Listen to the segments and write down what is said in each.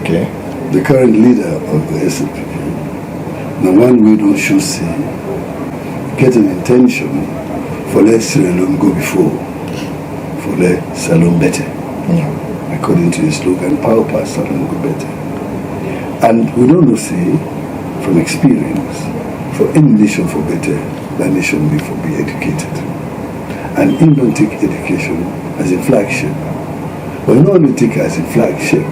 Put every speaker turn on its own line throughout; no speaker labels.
Okay.
The current leader of the SLPP, the one we don't should see, get an intention for let Sierra Leone go before, for let Salon better.
Yeah.
According to his slogan, power pass Salon go better. And we don't say, from experience, for any nation for better, that nation will be educated. And he don't take education as a flagship. But not only take it as a flagship,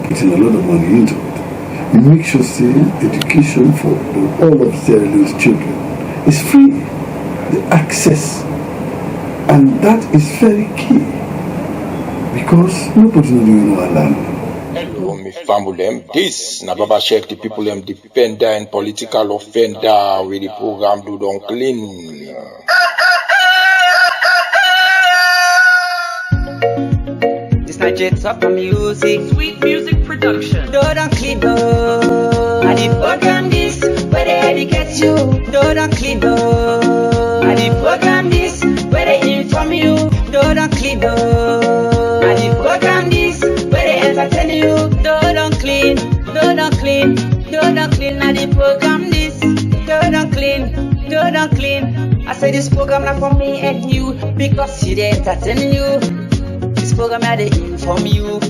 putting a lot of money into it. You make sure say education for all of Sierra Leone's children is free. The access. And that is very key. Because nobody knows doing no land.
Hello, me family them. This na Baba Sheikh, the people them defender and political offender with the program do don't clean.
This not just up for music,
sweet music production.
Don't clean up. I did program this, where they educate you. Don't clean up. I did program this, where they inform you. Don't clean up. I did program this, where they entertain you. Don't clean, don't clean, don't clean. I did program this, don't clean, don't clean. I say this program not for me and you, because it entertain you. This program had to inform you.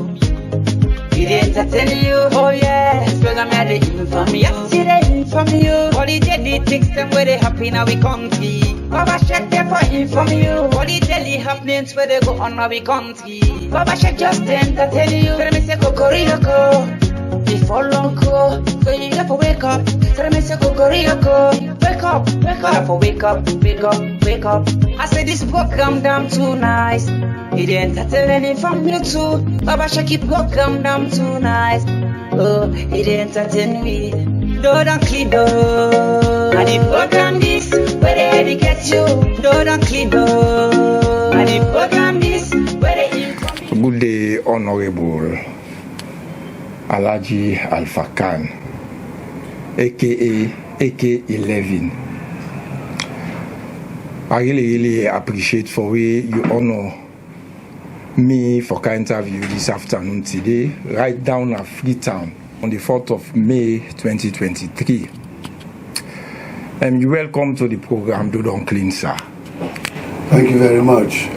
It entertain you. Oh yeah. This program had to inform you. Yes, it inform you. All the daily things them where they happen now we country. Baba Sheikh there for inform you. All the daily happenings where they go on now we country. Baba Sheikh just entertain you. Tell me say Kokoriyoko. Before long go, so you have to wake up. Tell me say Kokoriyoko. Wake up, wake up. You have to wake up, wake up, wake up. I say this program damn too nice. It entertaining from you too. Baba Sheikh keep program damn too nice. Oh, it entertain me. Don't clean up. I did program this, where they educate you. Don't clean up. I did program this, where they inform you.
Good day, Honorable Alhaji Alpha Khan, aka AK11. I really appreciate for way you honor me for the interview this afternoon today, right down at Freetown on the 4th of May 2023. You're welcome to the program Do Don't Clean, sir.
Thank you very much,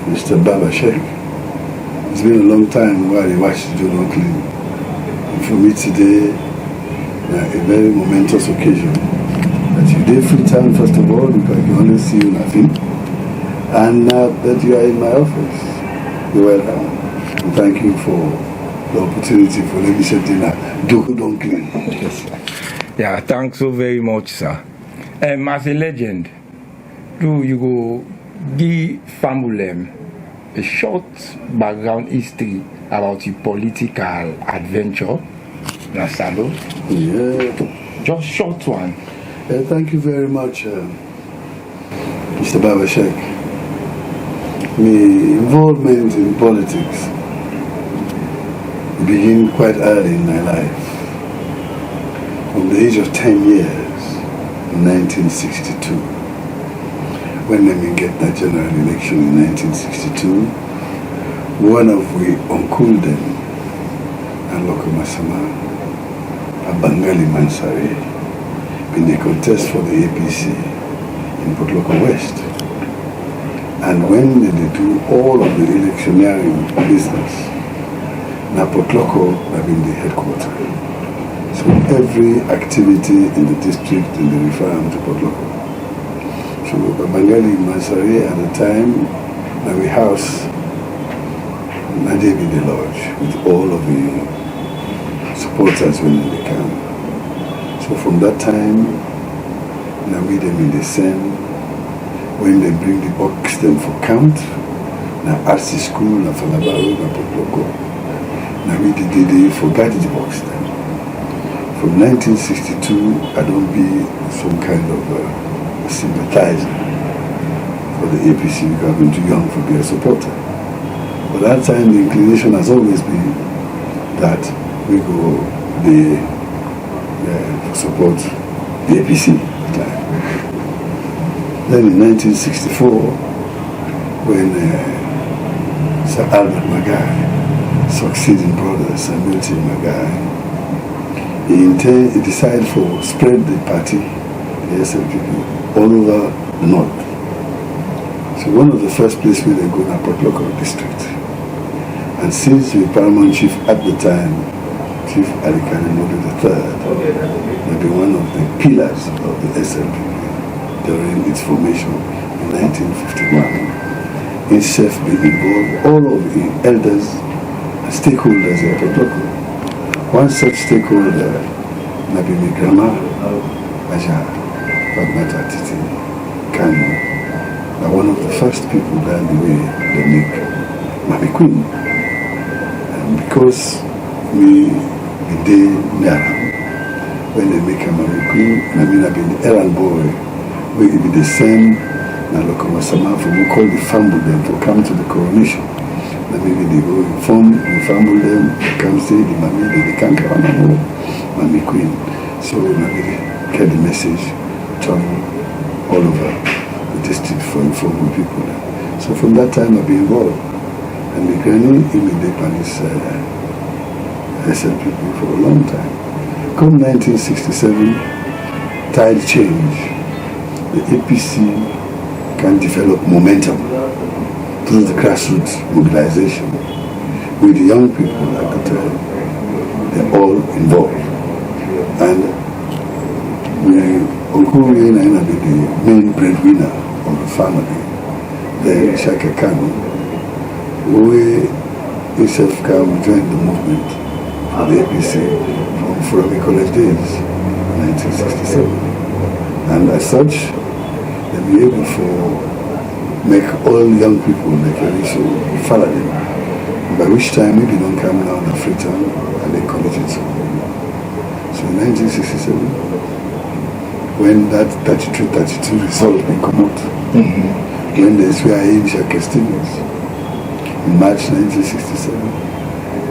Mr. Baba Sheikh. It's been a long time while I watched Do Don't Clean. And for me today, a very momentous occasion. That you did Freetown first of all, because I can only see you laughing, and that you are in my office. You're welcome. And thank you for the opportunity for letting me say dinner. Do Don't Clean.
Yes, sir. Yeah, thanks so very much, sir. As a legend, do you go give family a short background history about your political adventure, Nasalo?
Yeah.
Just short one.
Thank you very much, Mr. Baba Sheikh. My involvement in politics began quite early in my life. From the age of 10 years, in 1962, when we get that general election in 1962, one of we uncle them, Aloko Masama, a Bengali Mansari, in the contest for the APC in Port Loko West. And when they do all of the electioneering business, now Port Loko have been the headquarters. So every activity in the district, in the refer to Port Loko. So Bengali Mansari at the time, now we house Nadevi the Lodge with all of the supporters when they come. So from that time, now we them in the same. When they bring the box them for count, now RC school, now Falabaru, now Port Loko, now we did forgot the box then. From 1962, I don't be some kind of sympathizer for the APC because I've been too young to be a supporter. But that time, the inclination has always been that we go support the APC at the time. Then in 1964, when Sir Albert Magai succeeding brothers, Samuel T. Magai, he decided for spread the party, the SLPP, all over the north. So one of the first places where they go in Port Local district. And since the paramount chief at the time, Chief Alhaji III, may be one of the pillars of the SLPP during its formation in 1951, himself being involved all of the elders and stakeholders in Port Local. One such stakeholder may be my grandma, Aja Fatmata Titi Kano. One of the first people down the way they make Mami Queen. And because we did Nara, when they make a Mami Queen, I mean I've been the errand boy, we be the same na Lokoma Sama for we call the famble them to come to the coronation. I mean they go inform, we famble them, they come say the Mami, they can't come on Mami Queen. So maybe they get the message, travel all over district for informing people. So from that time I've been involved. And the granny in the Japanese SLPP for a long time. Come 1967, tide change. The APC can develop momentum through the grassroots mobilization with the young people at the time. They're all involved. And Uncle Riena be the main breadwinner of the family. Then Shaka Kano, who himself came join the movement for the APC from the college days, 1967. And as such, they be able to make all young people like Aliso follow them. By which time maybe don't come now in Freetown and they college in school. So in 1967, when that 33-32 result will come out, when they swear in Shaka Stevens, in March 1967,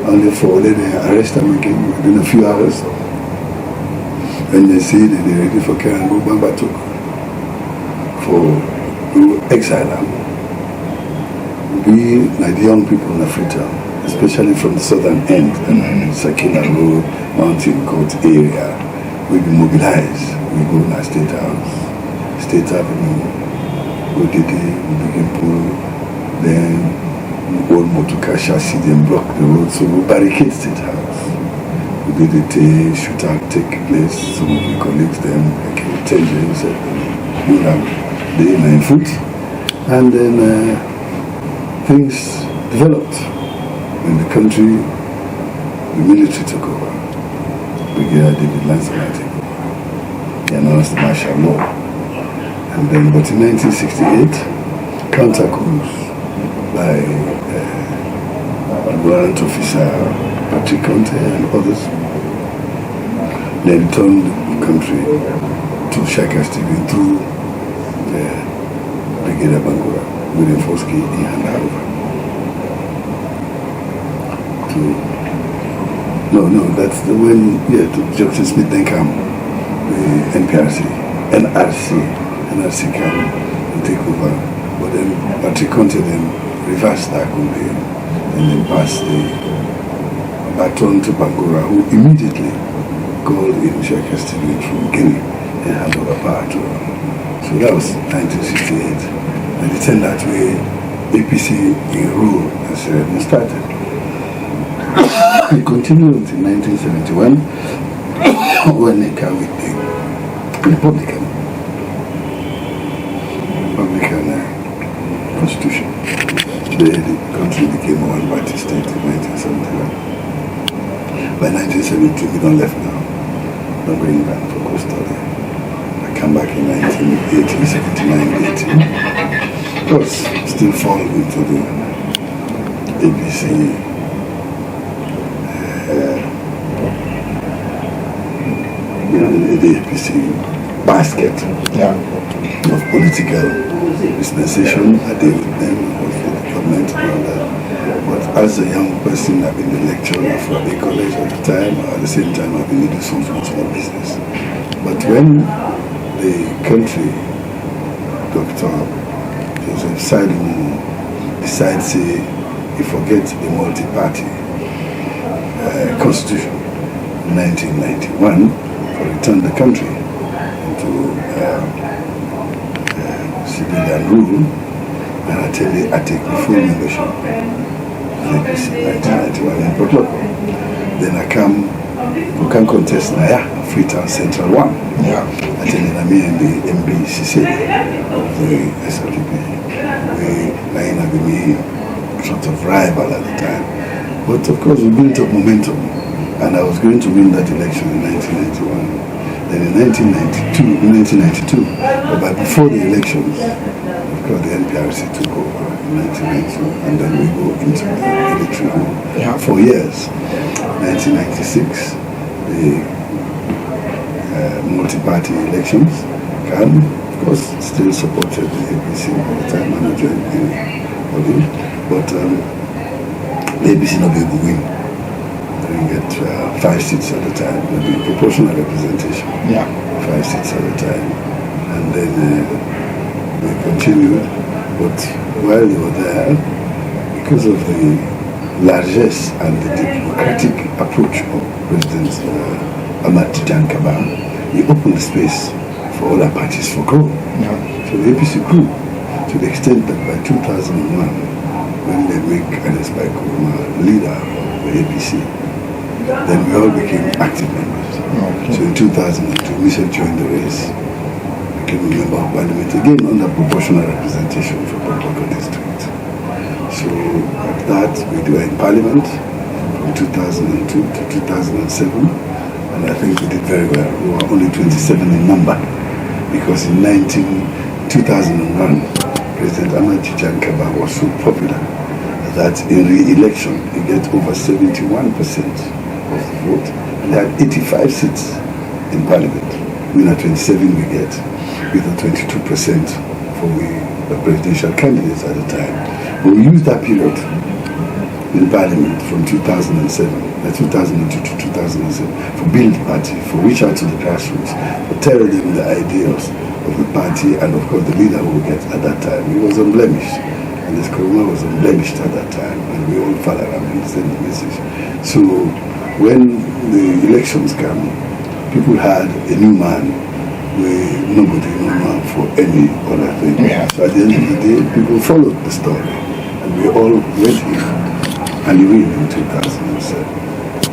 only for they arrest them again within a few hours. When they say that they're ready for Karen go Bambatok for exile them. We, like the young people in Africa, especially from the southern end, Sakina Road, Mountain Court area, we be mobilized. We go to State House, State Avenue, we did it, we begin pull, then old motorcar chassis, then block the road, so we barricade State House. We did it, shootout take place, some of the colleagues, them, like he would tell you, said, you have the 9 foot, and then things developed in the country. The military took over. Brigadier David Lancelot took over. He announced the martial law. And then, but in 1968, counter coups by warrant officer Patrick Conte and others, they returned the country to Shaka Stephen through Brigadier Bangura with a Foski in Handarover. No, that's the when, to Jackson Smith then come, the NRC come and take over. But then Patrick Conte then reversed that and then passed the baton to Bangura, who immediately called in Shaka Stephen from Guinea and handed over power to him. So that was 1968. And it turned that way, APC in rule has started. It continued until 1971 when they came with the Republican Constitution. The country became a one-party state in 1971. By 1972, we don't left now. I'm going back for custody. I come back in 1980, 79, 80. Of course, still fall into the APC the APC basket of political dispensation. I did with them, with the government and all that. But as a young person, I've been the lecturer for a college at the time. At the same time, I've been doing some small business. But when the country, Dr. Joseph Saidu, decides, say, he forgets the multi-party constitution in 1991 for return the country into civilian rule, and I tell you, I take the full membership in APC 1991 in protocol. Then I can contest Naya, Freetown Central 1.
Yeah.
I tell you, I'm in the MBCC of the SLDP. Naina be sort of rival at the time. But of course, we built up momentum, and I was going to win that election in 1991. Then in 1992, but before the elections, of course, the NPRC took over in 1992, and then we go into the military rule for years. 1996, the multi-party elections came. Of course, still supported the APC all the time, and I joined anybody. But the APC not be able to win. We get 5 seats at a time, maybe proportional representation.
Yeah.
5 seats at a time. And then they continued. But while they were there, because of the largesse and the democratic approach of President Alhaji Kabang, he opened the space for other parties for growth.
Yeah.
So the APC grew to the extent that by 2001, when they make Ernest Bai Koroma leader of the APC, then we all became active members.
Okay.
So in 2002, we said join the race, became a member of parliament, again under proportional representation for Bamako district. So at that, we were in parliament from 2002 to 2007, and I think we did very well. We were only 27 in number, because in 2001, President Alhaji Kabang was so popular that in re-election, he get over 71% of the vote, and they had 85 seats in parliament. We are 27 we get, with a 22% for the presidential candidates at the time. But we used that period in parliament from 2002 to 2007 for build party, for reach out to the grassroots, for tell them the ideals of the party, and of course the leader who we get at that time. He was unblemished, and this Koroma was unblemished at that time, and we all followed around and sent the message. So when the elections came, people had a new man where nobody knew for any other thing.
Yeah.
So at the end of the day, people followed the story, and we all went in, and he win in 2007.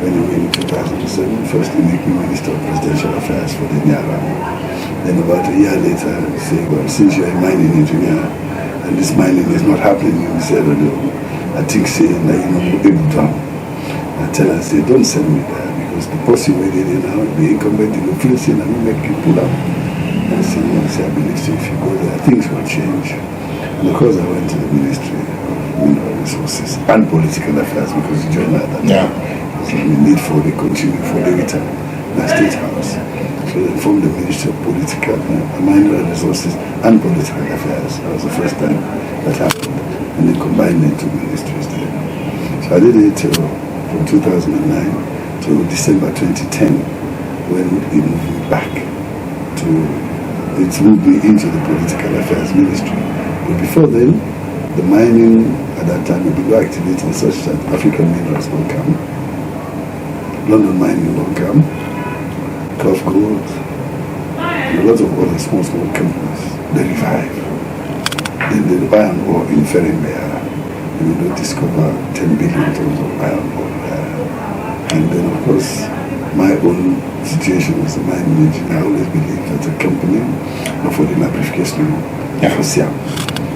When he win in 2007, first he made me Minister of Presidential Affairs for the Nyara. Then about a year later, he said, well, since you're a mining engineer, and this mining is not happening in Sierra Leone, I think saying that able to. I tell her, say, don't send me there, because the person where they now, the incumbent in the field, saying, I will make you pull up. And I said, I believe so, if you go there, things will change. And of course, I went to the Ministry of Mineral Resources and Political Affairs, because you joined at that time.
Yeah.
So we need for the continue for the return in the State House. So they formed the Ministry of Political Mineral Resources and Political Affairs. That was the first time that happened. And they combined the two ministries there. So I did it from 2009 to December 2010, when it moved me back to, it moved me into the Political Affairs Ministry. But before then, the mining at that time would be activating such that African minerals will come, London mining will come, Gulf Gold, and a lot of other small companies, they revive. Then the iron ore in Ferengaya, we will discover 10 billion tons of iron ore there. And then, of course, my own situation as a mining engineer, I always believe that a company, not for the amplification, for Siam.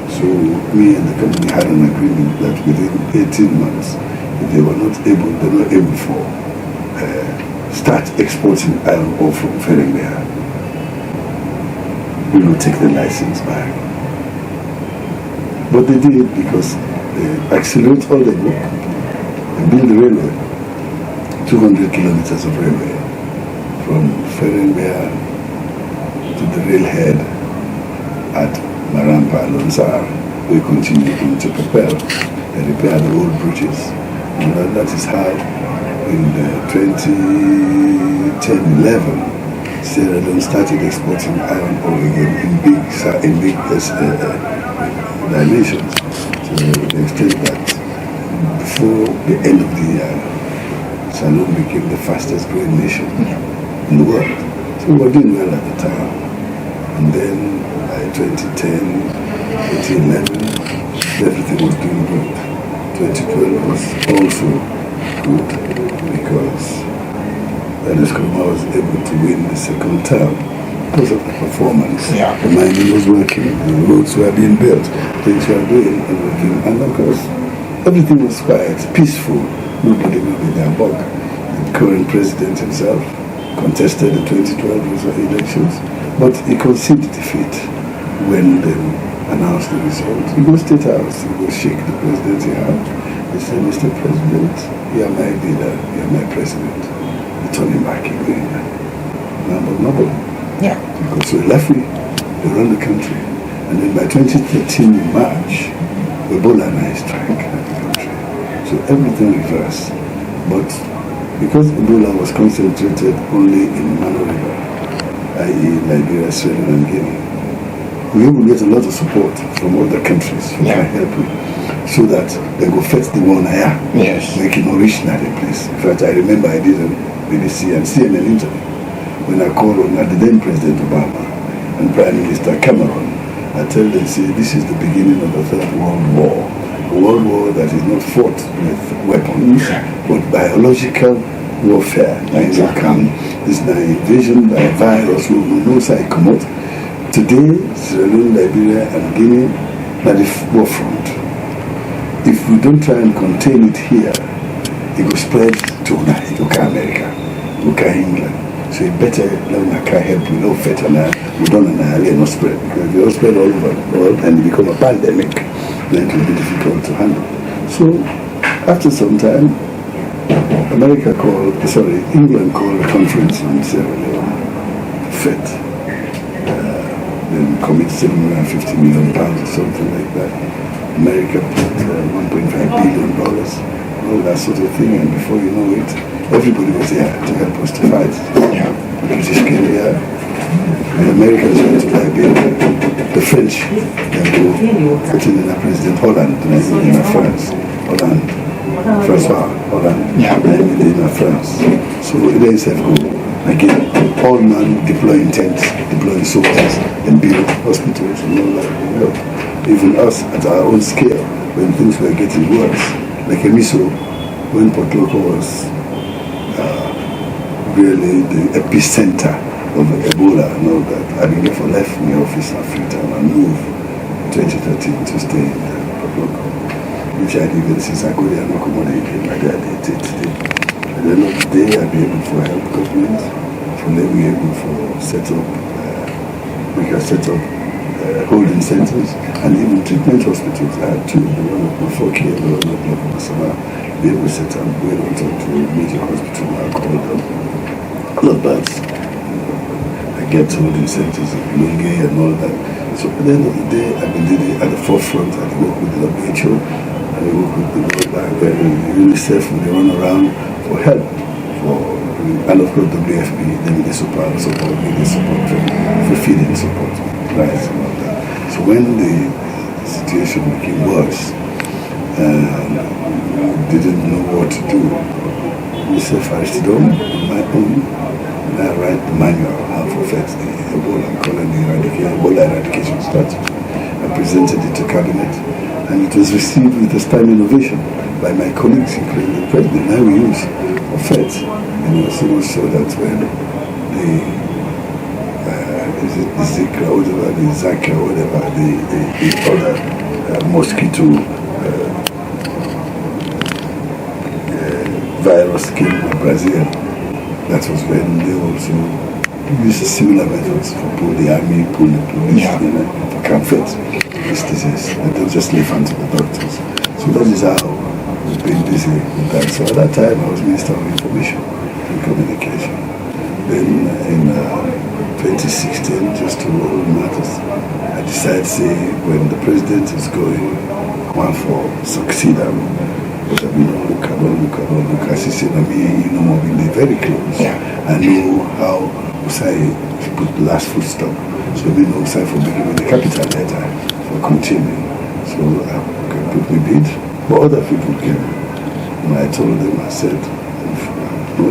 So me and the company had an agreement that within 18 months, if they were not able, they're not able for start exporting iron ore from Ferengaya, we will take the license back. But they did, because they accelerate all the work and build the railway, 200 kilometers of railway from Ferengaya to the railhead at Marampa, Lonsar. We continue to propel and repair the old bridges. And that is how in 2010-11, Sierra Leone started exporting iron ore again in big dimensions. To the extent that before the end of the year, Saloon became the fastest growing nation in the world. So we were doing well at the time. And then by 2010, 2011, everything was doing good. 2012 was also good because Ernest Koroma was able to win the second term because of the performance.
Yeah.
The mining was working, the roads were being built, things were doing everything. And of course, everything was quiet, peaceful. Nobody knew their bug. The current president himself contested the 2012 elections, but he conceded defeat when they announced the result. He goes State House, he goes shake the president's hand. He said, Mr. President, you are my leader, you are my president. He turned him back again. Nobody.
Yeah.
Because we're left-free, they run the country. And then by 2013 in March, Ebola and I strike at the country. So everything reversed. But because Ebola was concentrated only in Mano River, i.e. Liberia, Sierra Leone, and Guinea, we will get a lot of support from other countries who can help you, so that they go fetch the one here, make it original in place. In fact, I remember I did a BBC and CNN interview when I called on the then President Obama and Prime Minister Cameron. I tell them, say, this is the beginning of the Third World War. A world war that is not fought with weapons, but biological warfare. This invasion by a virus will no side come out. Today, Sierra Leone, Liberia, and Guinea are the forefront. If we don't try and contain it here, it will spread to America, to England. So it better let me help you, no fat and we don't annihilate, no spread. Because if you all spread all over the world and it become a pandemic, then it will be difficult to handle. So after some time, England called a conference in Sierra Leone, FET. Then commit £750 million or something like that. America put $1.5 billion, all that sort of thing, and before you know it, everybody was there to help us to fight. The British came here, the Americans went to Liberia, the French then go putting in a President Holland, in France, Francois Holland, in France. So they said go. Again, all men deploying tents, deploying soldiers, and build hospitals and all that. Even us at our own scale, when things were getting worse, like Emiso, when Port Loko was really the epicenter of Ebola and all that, I therefore left my office at Freetown and moved 2013 to stay in Port Loko, which I did even since I go there and accommodate my dad did. At the end of the day, I'll be able to help government, for them be able to set up, we can set up holding centers and even treatment hospitals. I had two, the one at Mafoki and the one at Masama. Be able to set up, we went to a major hospital, I called them. All of that. I get holding centers in Lungi and all that. So at the end of the day, I've been at the forefront. I work with the WHO, I work with the UNICEF, and they run around for help, and of course WFP, then they support for feeding support, right, and all that. So when the situation became worse, didn't know what to do, myself I stood on my own, and I write the manual how to fix the Ebola, calling the Ebola eradication strategy. I presented it to cabinet, and it was received with a standing ovation by my colleagues, including the president. Now we use FET, so much so that when the Zika, whatever, the Zika, whatever, the other mosquito virus came in Brazil, that was when they also used similar methods for the army, the police, for comfort this disease. They don't just leave hand to the doctors. So that is how we've been busy with that. So at that time, I was Minister of Information and Communication. Then in 2016, just to roll matters, I decided, say, when the president is going one for succeed him, but I mean, look, she said, I mean, you know, we'll be very close. I know how Usai put the last foot stop. So we know Usai for beginning the capital letter for continuing. So I can put me bid, but other people came. And I told them, I said,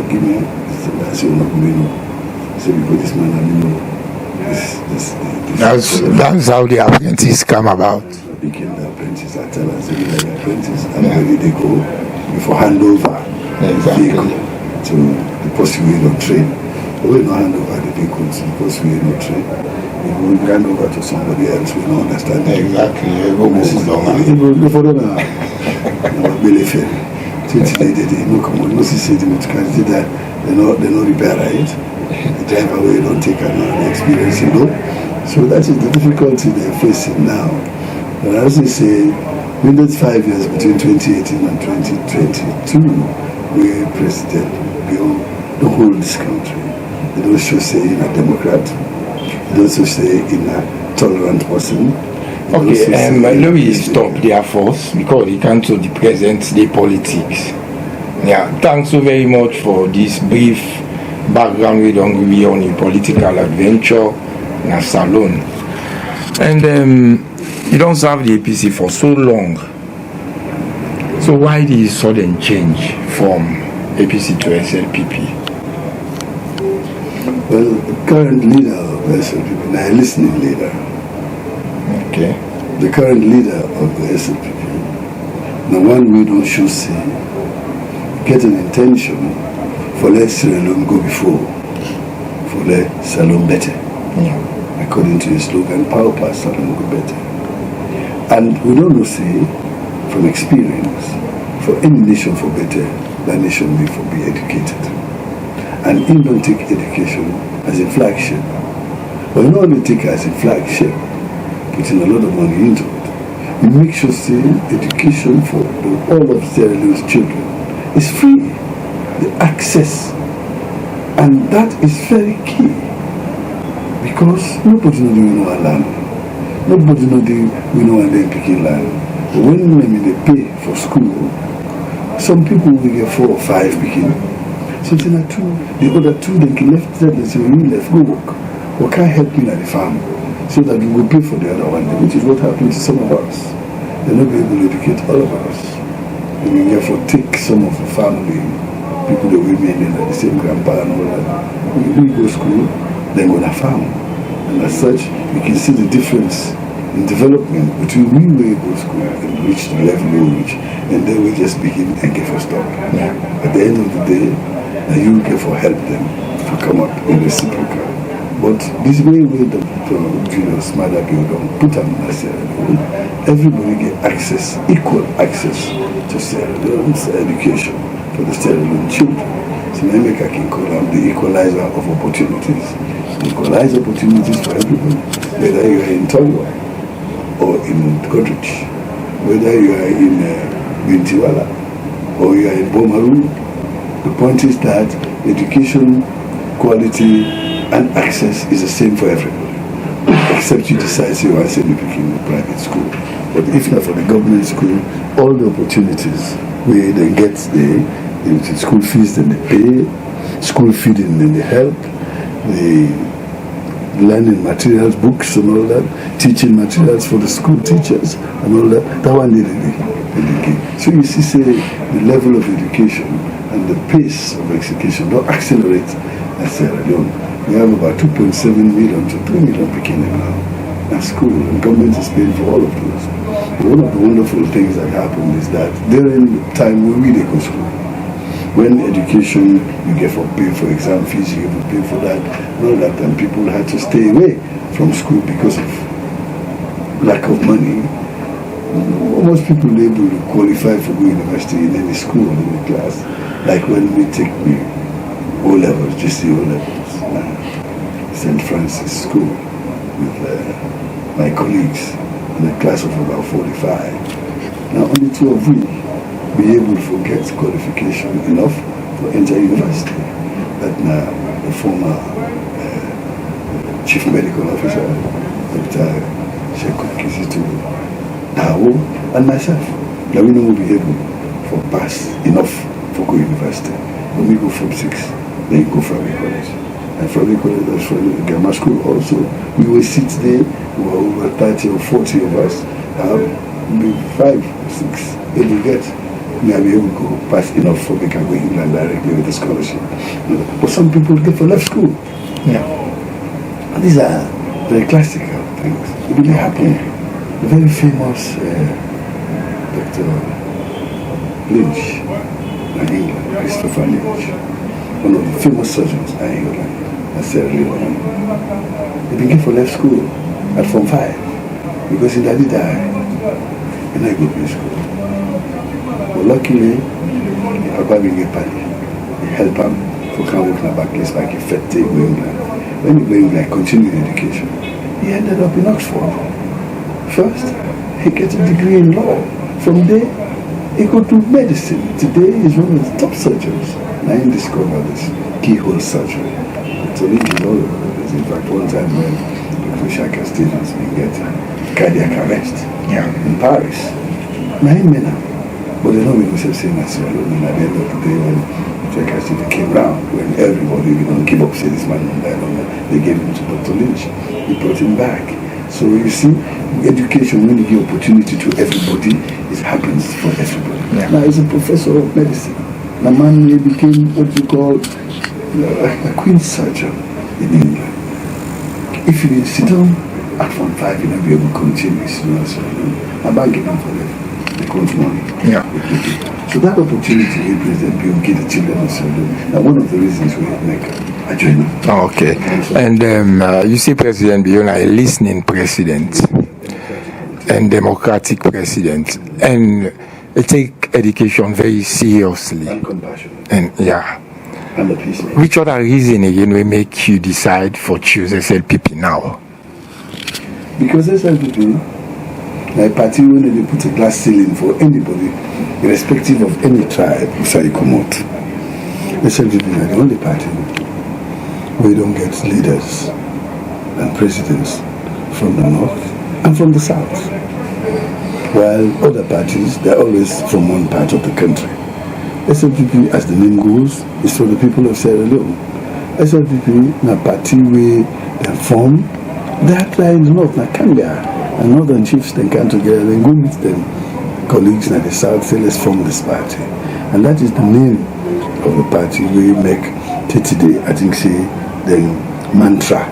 give me, I said, no, I said, because this man, I know,
that's how the apprentice come about.
I became the apprentice. I tell her, I said, the apprentice, and ready they go before hand over the vehicle to the person we don't train. But we don't hand over the vehicle to the person we don't train. If we hand over to somebody else, we don't understand.
Exactly.
They're not repair it. The driver away don't take an experience, you know. So that is the difficulty they're facing now. But as they say, in those 5 years between 2018 and 2022, we're president. We don't hold this country. They don't show say in a Democrat. They don't show say in a tolerant person.
Okay, let me stop there first because we can't show the present day politics. Yeah, thanks so very much for this brief background. We don't agree on your political adventure in a salon. And you don't serve the APC for so long. So why this sudden change from APC to SLPP?
Well, the current leader of SLPP, a listening leader.
Okay.
The current leader of the SLPP, the one we don't should see, get an intention for let Sierra Leone go before, for let Salon better. Yeah. According to his slogan, power past Salon go better. And we don't say from experience, for any nation for better, that nation will be educated. And he don't take education as a flagship. But not only take it as a flagship, putting a lot of money into it. We make sure say education for all of Sierra Leone's children is free. The access. And that is very key. Because nobody knows our land. Nobody knows we know and then PEKIN land. But when they pay for school, some people will get 4 or 5 PEKIN. So it's not two. The other 2 they can left there and say, we left, go work. Or can't help me at the farm. So that we will pay for the other one, which is what happened to some of us. They're not able to educate all of us. And we therefore take some of the family, people that we made in the same grandpa and all that. We go to school, then go to farm. And as such, you can see the difference in development between we go to school and reach the level we reach, and then we just begin and get for stop. Yeah. At the end of the day, you get for help them to come up in reciprocal. But this way the Julius Mother Building put on Sierra Leone, everybody get access, equal access to Sierra Leone's education for the Sierra Leone children. So maybe I can call them the equalizer of opportunities. Equalize opportunities for everybody, whether you are in Tonga or in Godrich, whether you are in Bintiwala or you are in Bomaru. The point is that education, quality, and access is the same for everybody, except you decide you want to send your PEKIN in a private school. But if not for the government school, all the opportunities where they get the school fees, then they pay, school feeding, then they help, the learning materials, books and all that, teaching materials for the school teachers and all that, that one they give. So you see, say, the level of education and the pace of execution don't accelerate at Sierra Leone. We have about 2.7 million to 3 million PEKIN now at school, and government is paying for all of those. But one of the wonderful things that happened is that during the time when we go to school, when education, you get for pay for exam fees, you get for pay for that, and all that, and people had to stay away from school because of lack of money. Most people are able to qualify for going to university in any school, in any class. Like when we take O-levels, just the O-levels. St. Francis School with my colleagues in a class of about 45. Now only 2 of we be able to get qualification enough to enter university. That now the former chief medical officer, Dr. Sheikh Kizito Dawo, and myself, that we will be able to pass enough for go university. When we go from 6, then go from college. And from the college, that's from the grammar school also. We will sit there, we were over 30 or 40 of us, maybe 5 or 6, then we get may I be able to go pass enough for they can go England directly with a scholarship. But some people get for left school.
Yeah.
And these are very classical things. It really happened. The very famous Dr. Lynch in England, Christopher Lynch, one of the famous surgeons in England, and Sierra Leone. He began for left school at Form 5 because he daddy died and I go to school. But luckily, Papa began Paris. He helped him for can work in a back place like he fed to England. When he went to England, continued education. He ended up in Oxford. First, he gets a degree in law. From there, he go to medicine. Today, he's one of the top surgeons. And I discovered this keyhole surgery. So he is all over the place. In fact, one time when Dr. Shaka Stevens been getting cardiac arrest in Paris, 9 men, but they don't make themselves say that's all. And at the end of the day, when Shaka Stevens came round, when everybody give up, say this man don't die longer, they gave him to Dr. Lynch. He brought him back. So you see, education, when you give opportunity to everybody, it happens for everybody.
Yeah.
Now, he's a professor of medicine. The man became what you call a queen surgeon in England. If you sit down at Form 5, you'll not be able to continue. I'm banking him for them. They count money.
Yeah.
So that opportunity we present, we will give the children of children. And one of the reasons we make a joiner.
Okay. And you see President Biona, a listening president and democratic president. And they take education very seriously.
And compassionate.
And yeah.
And the peacemaker.
Which other reason again will make you decide for choose SLPP now?
Because SLPP, like party when they put a glass ceiling for anybody, irrespective of any tribe, so you come out. SLPP is the only party where you don't get leaders and presidents from the north and from the south. While other parties, they're always from one part of the country. SLPP, as the name goes, is for the people of Sierra Leone. SLPP, a party where they form, they are in the north, like Kanga, and northern chiefs, they come together, then go meet them colleagues in the south, say let's form this party. And that is the name of the party we make today, I think, say, the mantra.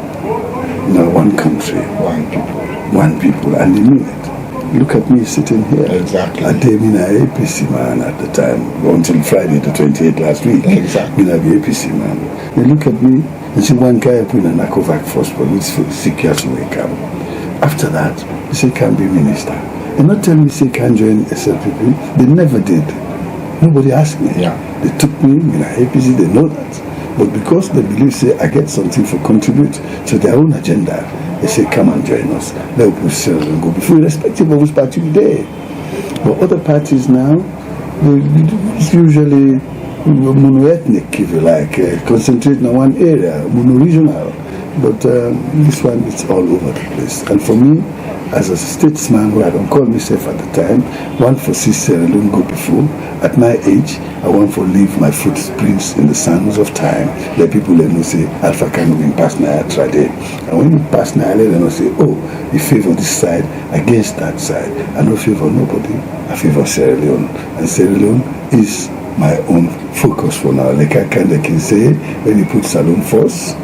One country, one people, and they mean it. Look at me sitting here.
Exactly.
I did in an APC man at the time, until Friday the 28th last week.
Exactly.
In an APC man. They look at me and say, one guy put in a Nakovac first, but which sick years to wake up. After that, they say, can't be minister. And not tell me, say, can't join SLPP. They never did. Nobody asked me.
Yeah.
They took me in an APC, they know that. But because they believe, say, I get something for contribute to their own agenda, they say, come and join us. They'll push and go before, irrespective of which party you're there. But other parties now, it's usually mono-ethnic, if you like, concentrate in one area, mono-regional. But this one, it's all over the place. And for me, as a statesman, who I don't call myself at the time, one for Sierra Leone go before. At my age, I want to leave my footprints in the sands of time. Let people let me say, Alpha can win past Naya Trade. And when you pass Naya, let them say, oh, you favor this side against that side. I don't favor nobody. I favor Sierra Leone. And Sierra Leone is my own focus for now. Like I can say, when you put Salon first,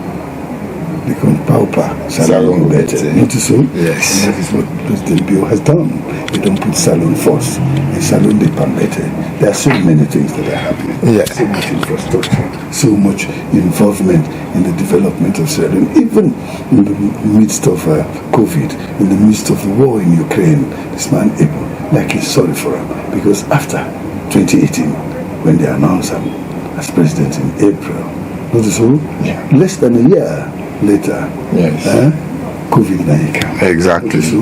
become pauper, salon better. Notice so?
Yes.
And that is what President Bill has done. They don't put salon first, and salon they better. There are so many things that are happening.
Yes.
So much infrastructure, so much involvement in the development of Sierra Leone. Even in the midst of COVID, in the midst of the war in Ukraine, this man able, like he's sorry for him. Because after 2018, when they announced him as president in April, notice so?
Yeah.
Less than a year later,
yes.
COVID-19 came.
Exactly.
So,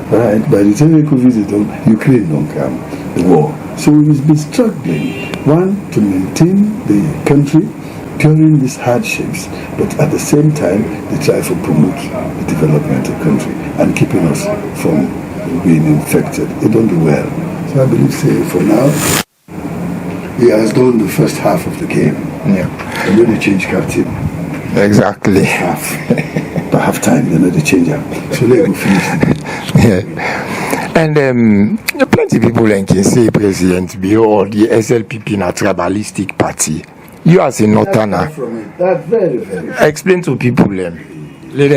right, by the time COVID is done, Ukraine don't come, the war. So we've been struggling, one, to maintain the country during these hardships, but at the same time, they try to promote the development of the country and keeping us from being infected. They don't do well. So I believe, say, for now, he has done the first half of the game.
Yeah.
And then they change captain.
Exactly.
By half time, they change up. So let go finish.
Yeah. And plenty the people and can say President Bio or the SLPP na tribalistic party. You as a Northerner,
that's very, very.
Explain to people let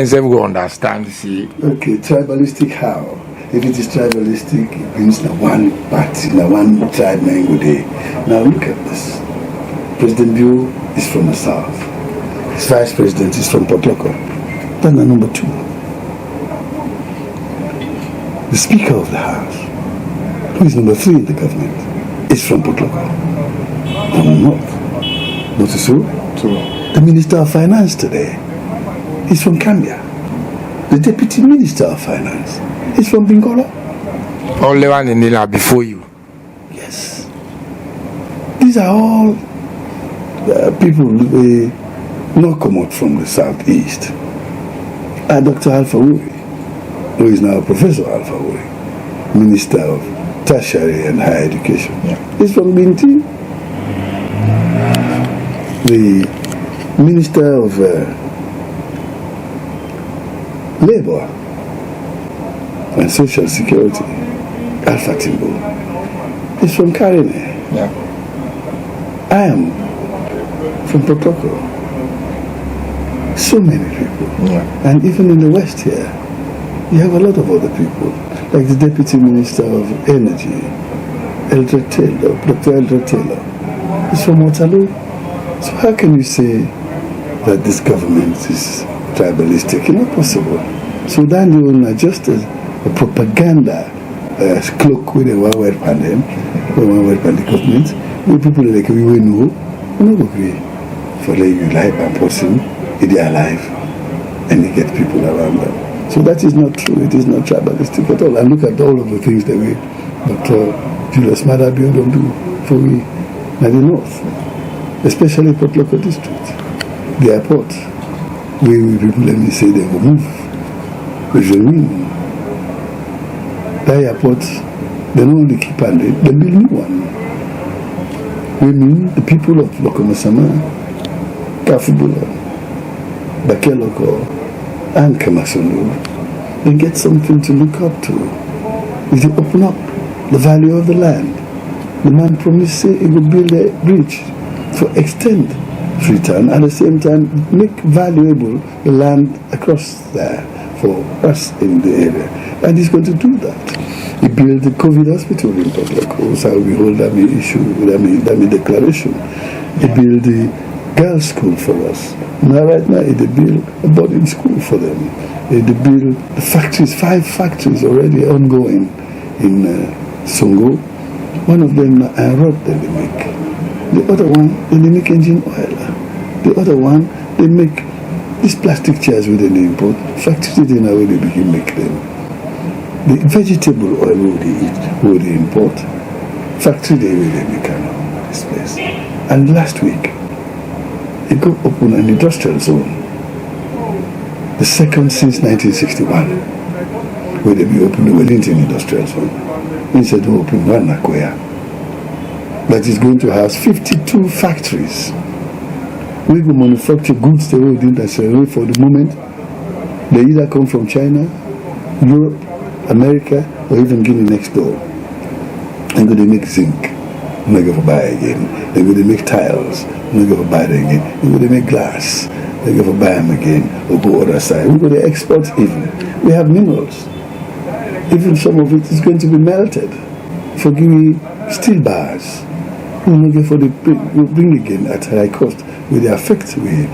them go understand. See.
Okay, tribalistic how? If it is tribalistic, it means na one party, na one tribe na go there. Now look at this. President Bio is from the south. His vice president is from Potloko. Then number 2. The Speaker of the House, who is number 3 in the government, is from Potloko. I'm not. Not so? True. The Minister of Finance today is from Cambia. The Deputy Minister of Finance is from Bingolo.
All the one in Nila before you.
Yes. These are all people who not come out from the southeast. Dr. Alpha Wuri, who is now Professor Alpha Wuri, Minister of Tertiary and Higher Education, is from Binti. The Minister of Labour and Social Security, Alpha Timbo, is from Karine.
Yeah.
I am from Protocol. So many people.
Yeah.
And even in the West here, you have a lot of other people, like the Deputy Minister of Energy, Dr. Eldred Taylor, is from Waterloo. So how can you say that this government is tribalistic? It's not possible. So then you will just a propaganda cloak with a one-word pandemic, the government, where people are like, we will know, we don't agree for letting you life and person in their life, and you get people around them. So that is not true. It is not tribalistic at all. And look at all of the things that we, Dr. Julius Madabio don't do for we in the north, especially Port Local District, the airport, where people, let me say, they will move. With the wind. That airport, they don't only keep on it, they build new one. We mean the people of Lokomasama, Kafubula, Bakeloko, and Kamasulu, they get something to look up to. If they open up the value of the land, the man promised he would build a bridge for extend Freetown, at the same time make valuable the land across there for us in the area. And he's going to do that. He built the COVID hospital in Potloko, so we hold that issue, that declaration. He built the girls' school for us. Now right now, they build a boarding school for them. They build the factories, 5 factories already ongoing in Songo. One of them, rod that they make. The other one, they make engine oil. The other one, they make these plastic chairs with an import. Factories in a way they begin make them. The vegetable oil will they eat, will they import. Factory they will they make this place. And last week, they go open an industrial zone. The second since 1961, where they be open the Wellington industrial zone. Instead of open one Nakoya. That is going to house 52 factories. We will manufacture goods that we didn't necessarily for the moment. They either come from China, Europe, America, or even Guinea next door. And then they make zinc. I'm not going to buy again. They're going to make tiles. I'm not going to buy them again. They're going to make glass. They're going to buy them again or go other side. We're going to export even. We have minerals. Even some of it is going to be melted for giving steel bars. We're not going for the bring again at high cost with the affect with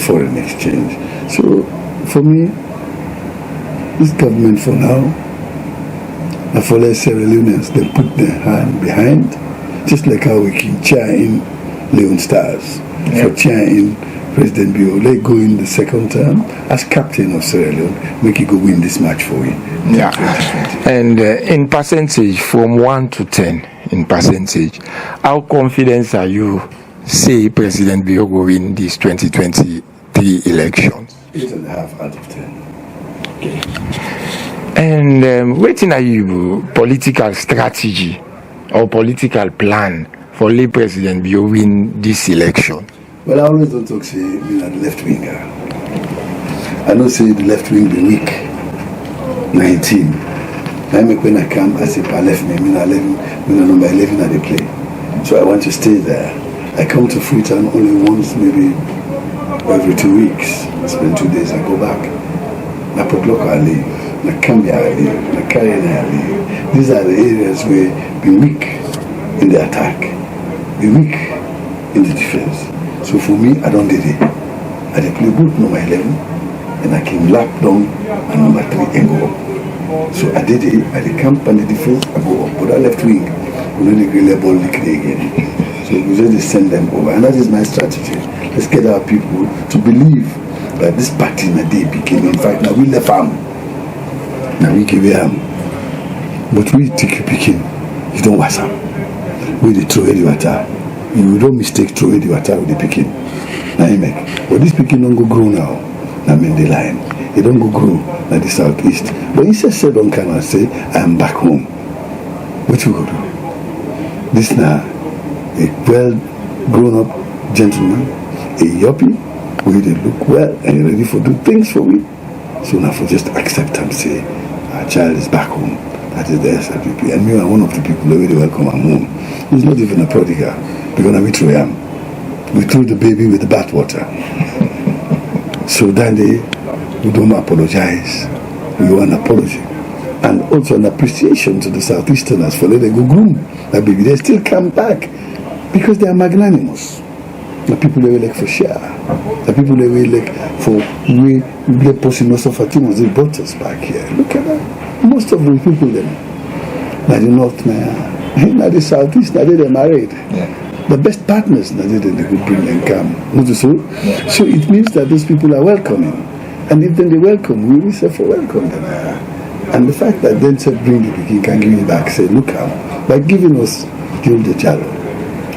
foreign exchange. So for me, this government for now, and for less Sierra Leoneans, they put their hand behind, just like how we can cheer in Leon Stars, for cheering President Bio, let go in the second term as captain of Sierra Leone, make it go win this match for you.
Yeah. And in percentage, from 1 to 10, in percentage, how confident are you, say President Bio go win this 2023 elections?
8.5 out of 10. Okay.
And waiting are you political strategy or political plan for late President Bio win this election?
Well, I always don't talk say me the left winger. I don't say the left wing be weak. 19. I make when I come, I say, I left me, I number 11 at the play. So I want to stay there. I come to Freetown only once, maybe every 2 weeks. I spend 2 days, I go back. I put local, I leave. I come here, I leave. I carry in, I leave. These are the areas where be weak in the attack, be weak in the defense. So for me, I don't did it. I did play both number 11, and I came lap down and number 3 and go up. So I did it, I did camp and the defense, I go up. But I left wing, we don't agree level again. So we just send them over. And that is my strategy. Let's get our people to believe that this party in a day became, in fact, now we left arm. Now we give them. But we take you picking, you don't was them. We the throw the water. You don't mistake throw the water with the picking. Now you make. But this picking don't go grow now. Now I'm in the line. It don't go grow like the southeast. But he said don't come and say, I am back home. What you go do? This now, a well grown up gentleman, a yuppie, where they look well and ready for do things for me. So now for just accept and say, our child is back home. That is the SLPP. And me are one of the people that really welcome I'm home. He's not even a prodigal. Because we threw him. We threw the baby with the bathwater. So then we don't apologize. We want an apology. And also an appreciation to the Southeasterners for letting go groom that baby. They still come back because they are magnanimous. The people they will like for share. The people they will like for we posting most of our things. They brought us back here. Look at that. Most of the people them. Now the North, now the Southeast, now they married. Yeah. The best partners, now they could bring and come. So it means that those people are welcoming. And if then they welcome, we will say for welcome them. And the fact that then said bring the Pekin can give it back, say look how by giving us Jul de Jalo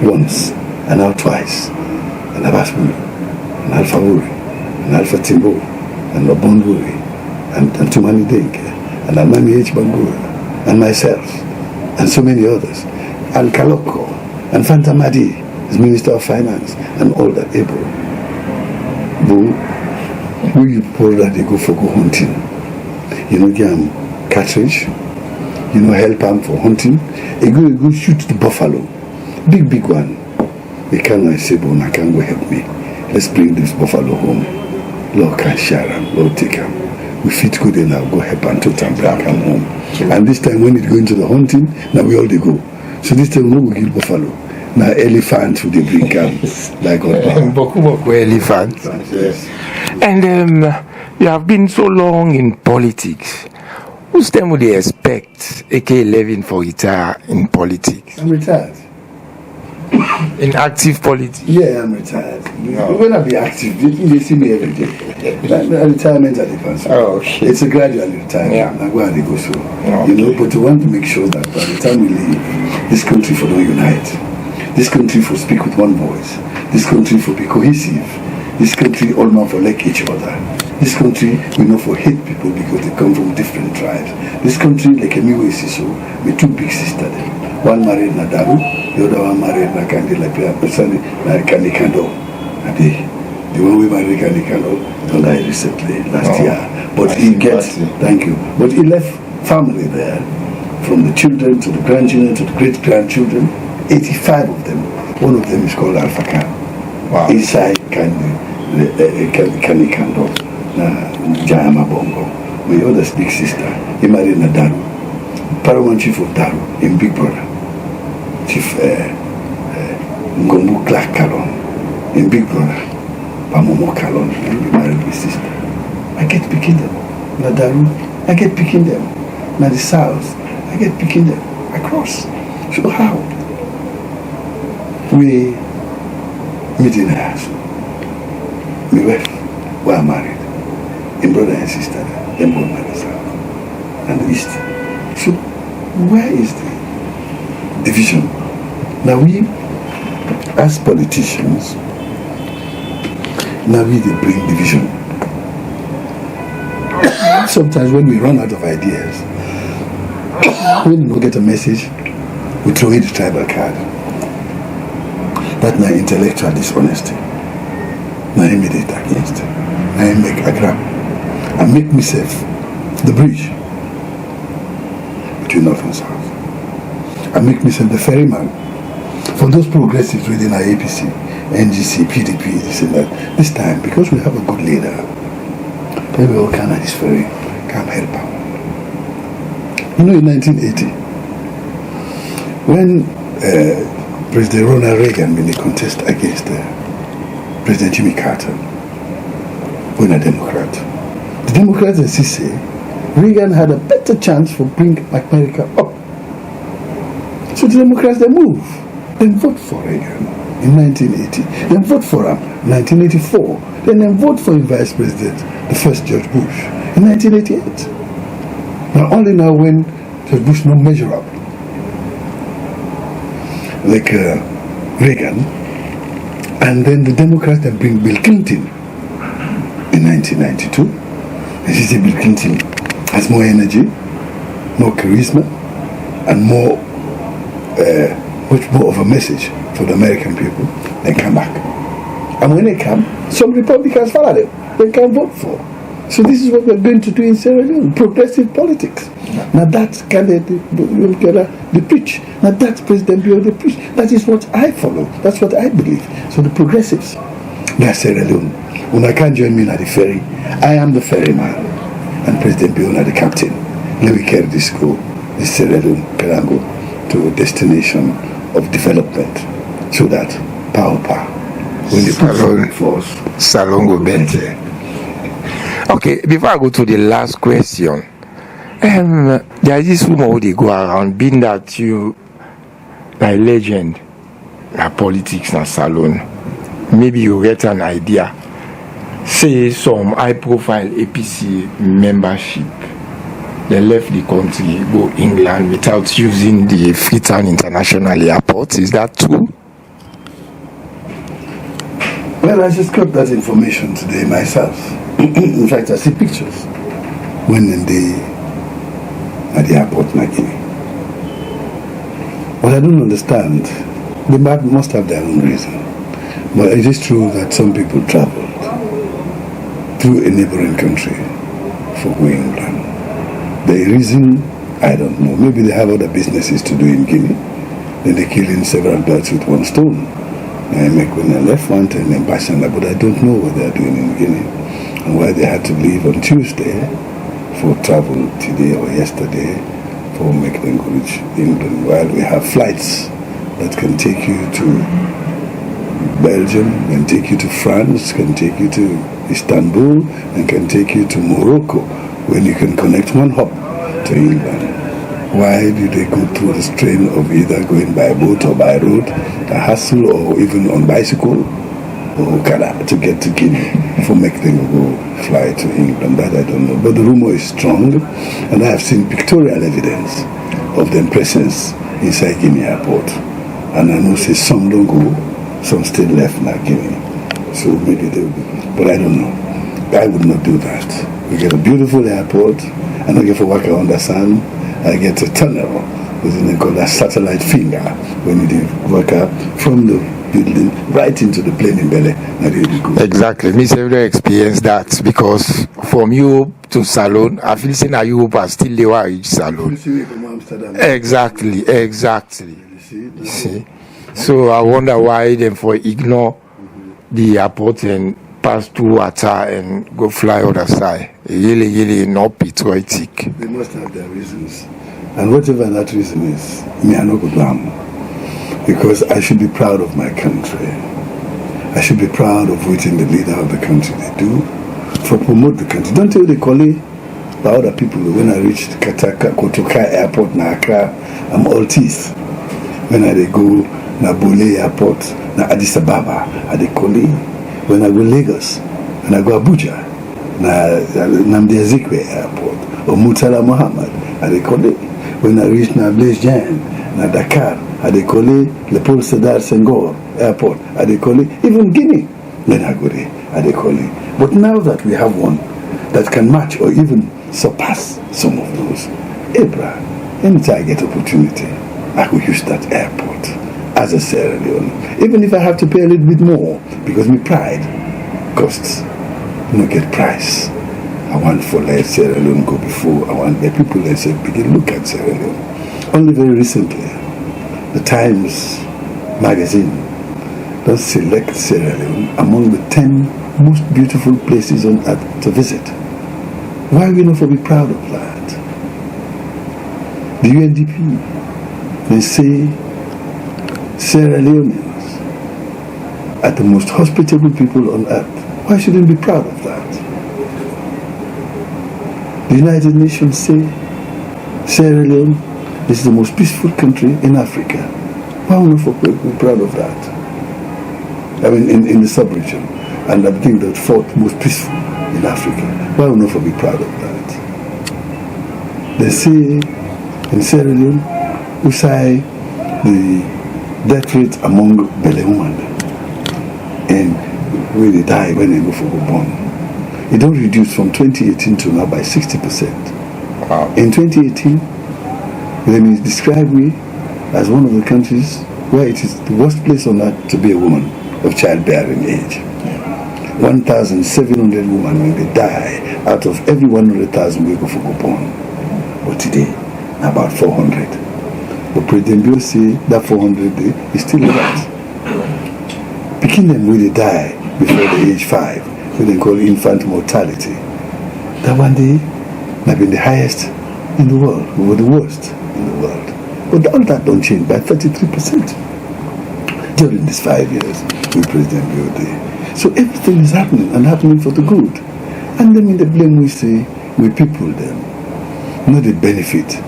once and now twice, and Abasmuni, and Alpha Wuri, and Alpha Timbo, and Lobon Wuri, and Tumani Denke, and Almani H. Bangura, and myself, and so many others, and Kaloko, and Fantamadi, as Minister of Finance, and all that able. We pull that they go for go hunting. You know, get cartridge, you know, help them for hunting. They go shoot the buffalo. Big one. They can't say, but I can't go help me. Let's bring this buffalo home. Lord can share them, Lord take them. We fit good enough, go help and to bring them home. And this time when it go into the hunting, now we all they go. So this time we will kill buffalo. Now elephants would they bring them like
Boku elephants.
Yes.
And you have been so long in politics. Whose time would they expect AK11 for retire in politics?
I'm retired.
In active politics?
Yeah, I'm retired. No. When I be active, they see me every day. Retirement at the fancy.
Oh, okay.
It's a gradual retirement.
Yeah.
Like where they go so.
Okay.
You know, but we want to make sure that by the time we leave, this country for don't unite. This country for speak with one voice. This country for be cohesive. This country all know for like each other. This country we know for hate people because they come from different tribes. This country like a Miwe Siso with two big sisters. One married Nadaru, the other one married Nakandi Lapia Persani Nakandi Kando. And the one we married Nakandi Kando died recently last year. But he gets thank you. But he left family there, from the children to the grandchildren to the great grandchildren. 85 of them. One of them is called Alpha Khan.
Wow.
Inside Kandi Kando, Jayama Bongo. My other big sister, he married Nadaru, Paramount Chief of Daru, in Big Brother. Chief Ngombu Clark Kalon, in Big Brother. Pamomo Kalon, and he married my sister. I get picking them. Nadaru, I get picking them. Now the South, I get picking them. Across. So how? We meet in the house. My wife were married. In brother and sister, them both married south and the east. So where is the division? Now we, as politicians, now we bring division. Sometimes when we run out of ideas, when we get a message, we throw in the tribal card. That's my intellectual dishonesty. Now I meditate against it. I make a grab. I make myself the bridge. and make me the ferryman for those progressives within our APC, NGC, PDP, this and that. This time, because we have a good leader, then we all can at this ferry, come help out. You know, in 1980, when President Ronald Reagan made a contest against President Jimmy Carter, when a Democrat, the Democrats and say Reagan had a better chance for bringing America up. So the Democrats, they move, then vote for Reagan in 1980, then vote for him in 1984, then vote for his vice president, the first George Bush, in 1988. Now only now when George Bush no measure up, like Reagan, and then the Democrats then bring Bill Clinton in 1992. And she said Bill Clinton has more energy, more charisma, and much more of a message for the American people. They come back, and when they come, some Republicans follow them. They can vote for. So this is what we're going to do in Sierra Leone: progressive politics. Now that's kind of the preach. Now that's President Bio the preach. That is what I follow. That's what I believe. So the progressives, they're Sierra Leone. When I can't join me at the ferry, I am the ferryman, and President Bio the captain. Let me carry this school, this Sierra Leone, Karango, to a destination of development, so that power, when they put force,
Salongo Bente. Okay, before I go to the last question, there is this rumor they go around, being that you are a legend in politics in Salon. Maybe you get an idea. Say some high-profile APC membership, they left the country, go England without using the Freetown International Airport. Is that true?
Well, I just got that information today myself. In fact, I see pictures when they at the airport in Guinea. What I don't understand, they must have their own reason. But it is true that some people traveled through a neighboring country for going England. The reason, I don't know. Maybe they have other businesses to do in Guinea. Then they kill in several birds with one stone. They make when they left one and then Bashanda, but I don't know what they are doing in Guinea and why they had to leave on Tuesday for travel today or yesterday for making them reach England, while we have flights that can take you to Belgium, can take you to France, can take you to Istanbul, and can take you to Morocco, when you can connect one hop to England. Why do they go through the strain of either going by boat or by road, the hassle, or even on bicycle or car to get to Guinea for make them go fly to England? That I don't know. But the rumor is strong, and I have seen pictorial evidence of their presence inside Guinea airport. And I know say some don't go, some still left now Guinea. So maybe they will be. But I don't know. I would not do that. We get a beautiful airport, and I get to walk around the sun. I get a tunnel, which is called a satellite finger, when you work up from the building right into the plane in Bele.
Exactly. Me have experienced that, because from Europe to Salon, I feel saying that Europe are still there each Salon. Exactly. You see? So I wonder why them for ignore the airport and pass through water and go fly other side. Really not patriotic.
They must have their reasons. And whatever that reason is, me I no go blame. Because I should be proud of my country. I should be proud of what the leader of the country they do for promote the country. Don't tell the colleague by other people. When I reached Kotoka Airport na Accra, I'm all teeth. When I go na Bole Airport, na Addis Ababa, I dey colleague. When I go Lagos, when I go Abuja, na Nnamdi Azikiwe Airport, or Murtala Muhammad, I dey colleague. When I reach na Blaise Diagne, na Dakar, I dey colleague. Leopold Sedar Senghor Airport, I dey colleague. Even Guinea, when I go there, I dey colleague. But now that we have one that can match or even surpass some of those, Ebra, anytime I get opportunity, I will use that airport as a Sierra Leone, even if I have to pay a little bit more, because my pride costs. No get price. I want for let Sierra Leone go before. I want the people that say begin look at Sierra Leone. Only very recently, the Times magazine does select Sierra Leone among the 10 most beautiful places on earth to visit. Why are we not to be proud of that? The UNDP, they say Sierra Leoneans are the most hospitable people on earth. Why shouldn't we be proud of that? The United Nations say Sierra Leone is the most peaceful country in Africa. Why are we not be proud of that? I mean, in the sub-region, and I think the fourth most peaceful in Africa. Why are we not be proud of that? They say in Sierra Leone, we say the death rate among Bele women and when they die when they go for born, it don't reduce from 2018 to now by 60%.
Wow.
In 2018, they describe me as one of the countries where it is the worst place on earth to be a woman of childbearing age. 1,700 women when they die out of every 100,000 we go for born. But today, about 400. But President Bill say that 400 is still a lot. PEKIN them when they die before the age 5, what they call infant mortality. That one day might be the highest in the world, or the worst in the world. But all that don't change by 33% during these 5 years with President Bill Day. So everything is happening and happening for the good. And then in the blame we say, we people them, not the benefit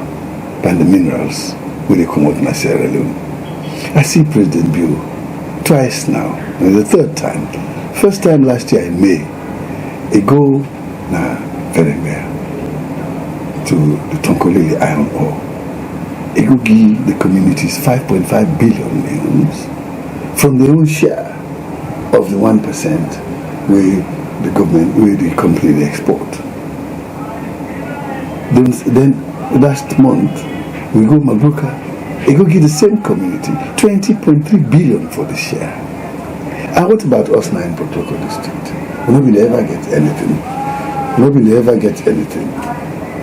by the minerals when they come out in Sierra Leone. I see President Bill twice now, and the third time. First time last year in May, he go very well to the Tonkolili iron ore. He go give the communities 5.5 billion pounds from their own share of the 1% where the government, where the company they export. Then last month, we go Mabruka, he go give the same community 20.3 billion for the share. And what about us now in Protocol District? Nobody ever get anything. Nobody ever gets anything.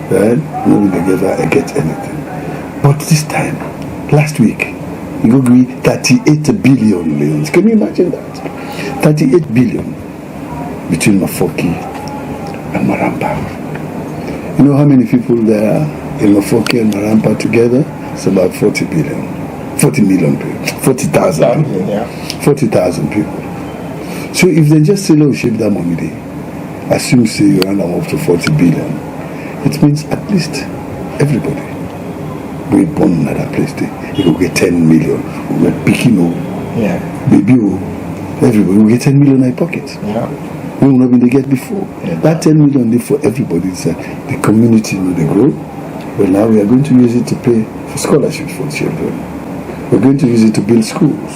Right? Nobody ever get anything. But this time, last week, we go give 38 billion leons. Can you imagine that? 38 billion between Mafoki and Maramba. You know how many people there are in Mafoki and Maramba together? It's about 40 billion. 40 million people. 40,000 people.
Yeah.
40,000 people. So if they just say, "Oh, shape that money day," assume say you run up to 40 billion, it means at least everybody will be born in another place there. You will get 10 million. We will PEKIN, baby, everybody will get 10 million in their pocket.
Yeah.
We will not be able to get before. Yeah. That 10 million there for everybody. The community they grow. Well, now we are going to use it to pay for scholarships for children. We're going to use it to build schools.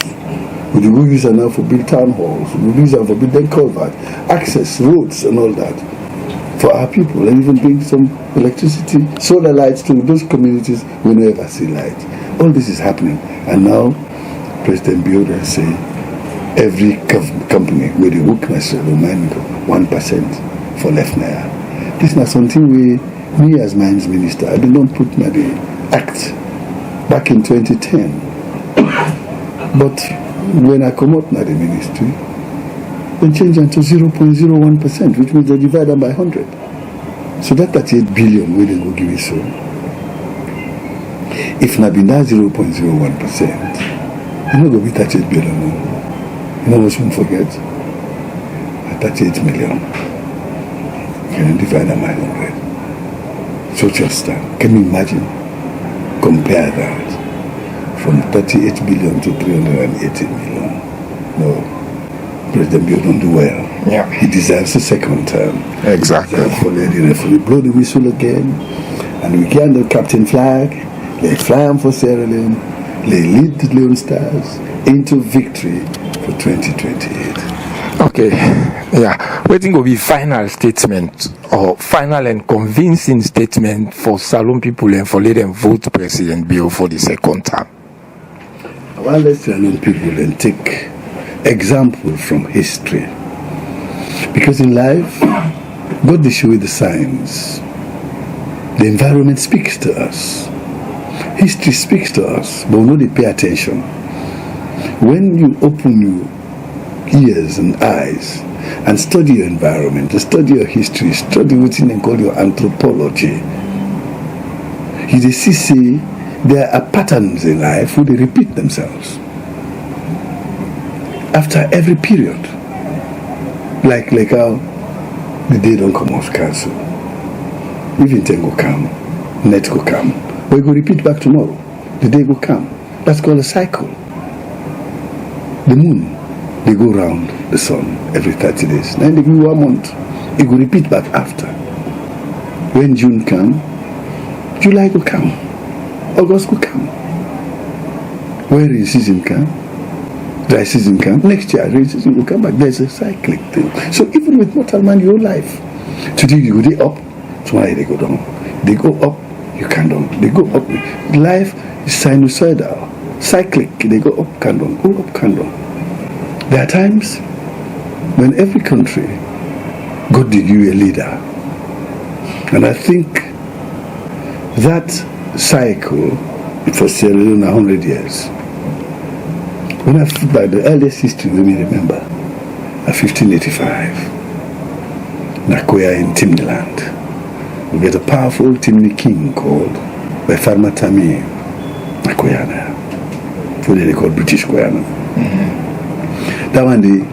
We will use it now for build town halls. We will use it for building culvert, access, roads and all that for our people, and even bring some electricity, solar lights to those communities we never see light. All this is happening. And now President Bill say every company where they work myself will mind 1% for left now. This is not something me as mines minister, I did not put my act back in 2010. But when I come out now the ministry, they change it to 0.01%, which means they divide them by 100. So that 38 billion we didn't go give it so. If not been that 0.01%, you know go be 38 billion. You know what we forget? 38 million. You can divide them by 100. So just can you imagine? Compare that from 38 billion to 380 million. No, President Bill don't do well.
Yeah.
He deserves a second term.
Exactly.
If we blow the whistle again, and we get the captain flag, they fly on for Sierra Leone, they lead the Leone Stars into victory for 2028.
Okay, yeah. Waiting will be final statement or final and convincing statement for Salone people and for let them vote President Bill for the second term.
I want let Salone people and take example from history, because in life, God they show you the signs. The environment speaks to us. history speaks to us, but we know they pay attention. When you open your ears and eyes and study your environment, study your history, study what they call your anthropology, you see there are patterns in life where they repeat themselves after every period. Like how the day don't come off council. Even ten go come, net go come. But you go repeat back tomorrow. The day go come. That's called a cycle. The moon, they go round the sun every 30 days. Then they give you 1 month. It go repeat back after. When June come, July go come. August go come. Where is season come? Dry season come. Next year, rain season will come back. There's a cyclic thing. So even with mortal man, your life. Today you go up, tomorrow they go down. They go up, you can't down. They go up. Life is sinusoidal, cyclic. They go up, can't down. Go up, can't down. There are times when every country God did you a leader. And I think that cycle, it was Sierra Leone 100 years. When I think by the earliest history, let me remember, 1585, Nakoya in Timniland. We get a powerful Timni king called by Farmer Tami Nakoyana. What they call British Koyana. That one day,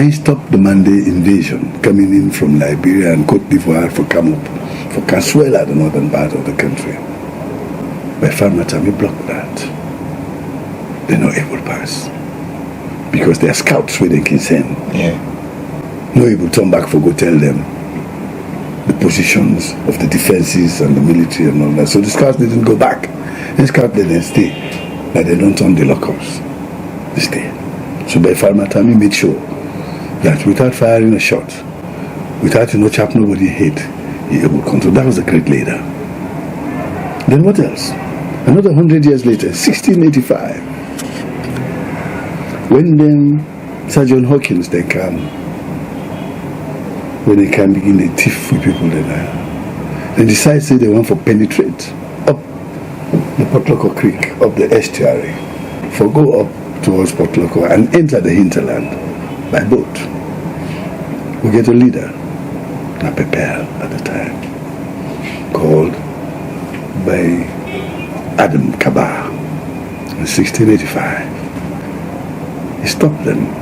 he stopped the Mande invasion coming in from Liberia and Cote d'Ivoire for Casuela, the northern part of the country. By Farmer Tami blocked that. They're not able to pass. Because there are scouts where they can send.
Yeah.
No able to turn back for go tell them the positions of the defenses and the military and all that. So the scouts didn't go back. The scouts didn't stay. That they don't turn the lockers. They stay. So by Farmer Tami made sure that without firing a shot, without chap nobody hit, he able to control. That was a great leader. Then what else? Another 100 years later, 1685, when then Sir John Hawkins they come, when they can begin to thief with people they decide say they want to penetrate up the Potloko Creek, up the estuary, for go up towards Potloko and enter the hinterland by boat. We get a leader, not prepared at the time, called by Adam Kabar in 1685. He stopped them.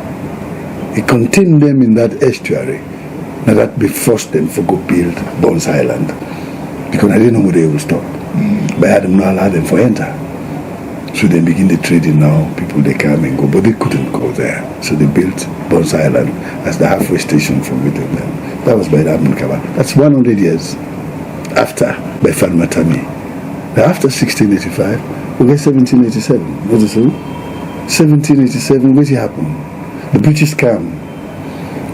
He contained them in that estuary. Now that forced them to go build Bones Island. Because I didn't know where they would stop. But Adam now allowed them to enter. So they begin the trading now. People they come and go, but they couldn't go there. So they built Bones Island as the halfway station for Middleland. That was by Adam Kabar. That's 100 years after by Farmer Tami. After 1685, we get 1787. What is it? 1787, what happened? The British came